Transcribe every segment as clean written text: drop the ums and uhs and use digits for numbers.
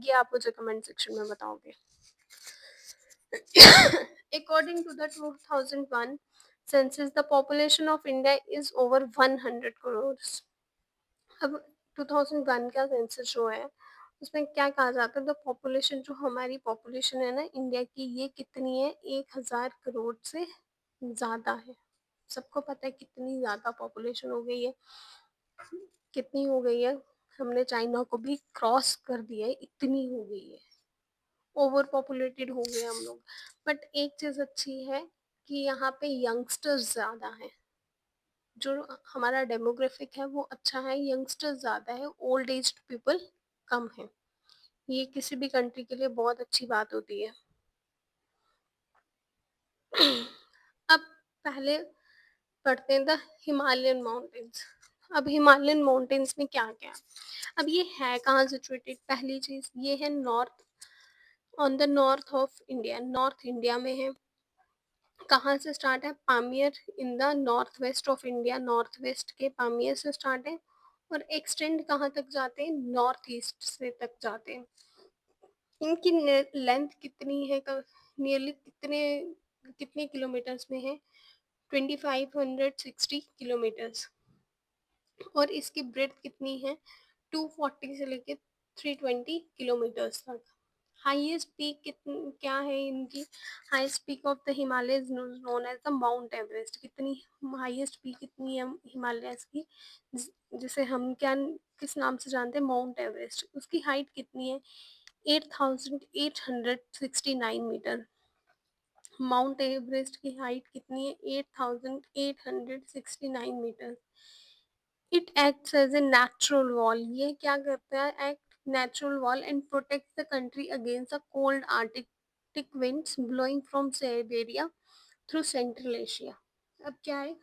ये आप मुझे कमेंट सेक्शन में बताओगे। According to the 2001 census, the population of India is over 100 crores. अब 2001 का सेंसस जो है उसमें क्या कहा जाता है, द पॉपुलेशन जो हमारी पॉपुलेशन है ना इंडिया की, ये कितनी है, 1000 करोड़ से ज़्यादा है। सबको पता है कितनी ज़्यादा पॉपुलेशन हो गई है, कितनी हो गई है, हमने चाइना को भी क्रॉस कर दिया है, इतनी हो गई है, ओवर पॉपुलेटेड हो गए हम लोग। बट एक चीज़ अच्छी है कि यहाँ पे यंगस्टर्स ज़्यादा हैं, जो हमारा डेमोग्राफिक है वो अच्छा है, यंगस्टर्स ज़्यादा है, ओल्ड एज पीपल कम है। ये किसी भी कंट्री के लिए बहुत अच्छी बात होती है। अब पहले पढ़ते हैं द हिमालयन माउंटेन्स। अब हिमालयन माउंटेन्स में क्या क्या, अब ये है कहाँ सिचुएटेड, पहली चीज़ ये है north, on the north of India, north India में है। कहाँ से स्टार्ट है, Pamir in the north west of India, north west के पामियर से स्टार्ट है और एक्सटेंड कहाँ तक जाते हैं, नॉर्थ ईस्ट से तक जाते हैं। इनकी लेंथ कितनी है, नियरली कितने कितने किलोमीटर्स में है, 2560 किलोमीटर्स। और इसकी ब्रेथ कितनी है, 240 से लेके 320 किलोमीटर्स तक। हाईएस्ट पीक कितनी क्या है इनकी, highest peak of the Himalayas known as the Mount Everest. कितनी हाईएस्ट पीक कितनी है हिमालयस की, जिसे हम क्या किस नाम से जानते हैं, माउंट एवरेस्ट। उसकी हाइट कितनी है, 8869 मीटर। माउंट एवरेस्ट की हाइट कितनी है, 8869 metre. It acts as a natural wall, ये क्या करता है, act natural wall and protects the country against the cold Arctic winds blowing from Siberia through Central Asia. अब क्या है,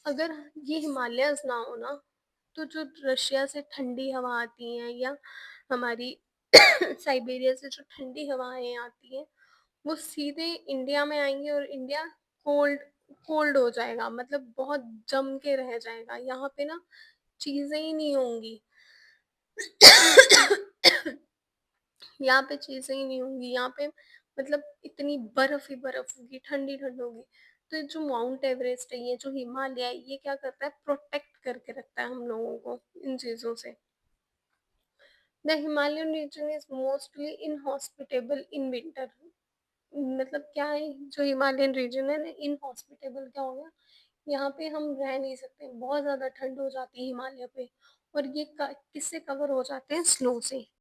अगर ये हिमालयस ना हो ना, तो जो रशिया से ठंडी हवा आती हैं या हमारी साइबेरिया से जो ठंडी हवाएं आती हैं, वो सीधे इंडिया में आएंगी और इंडिया कोल्ड कोल्ड हो जाएगा, मतलब बहुत जम के रह जाएगा। यहाँ पे ना चीजें ही नहीं होंगी। यहाँ पे चीजें ही नहीं होंगी, यहाँ पे मतलब इतनी बर्फ ही बर्फ होगी, ठंडी ठंड होगी। तो ये जो माउंट एवरेस्ट है, ये जो हिमालय है, ये क्या करता है, प्रोटेक्ट करके रखता है हम लोगों को इन चीजों से। The Himalayan region is mostly inhospitable in winter. मतलब क्या है, जो हिमालयन रीजन है ना, इनहॉस्पिटेबल क्या होगा, यहाँ पे हम रह नहीं सकते, बहुत ज्यादा ठंड हो जाती है हिमालय पे। और ये किससे कवर हो जाते हैं, स्नो से।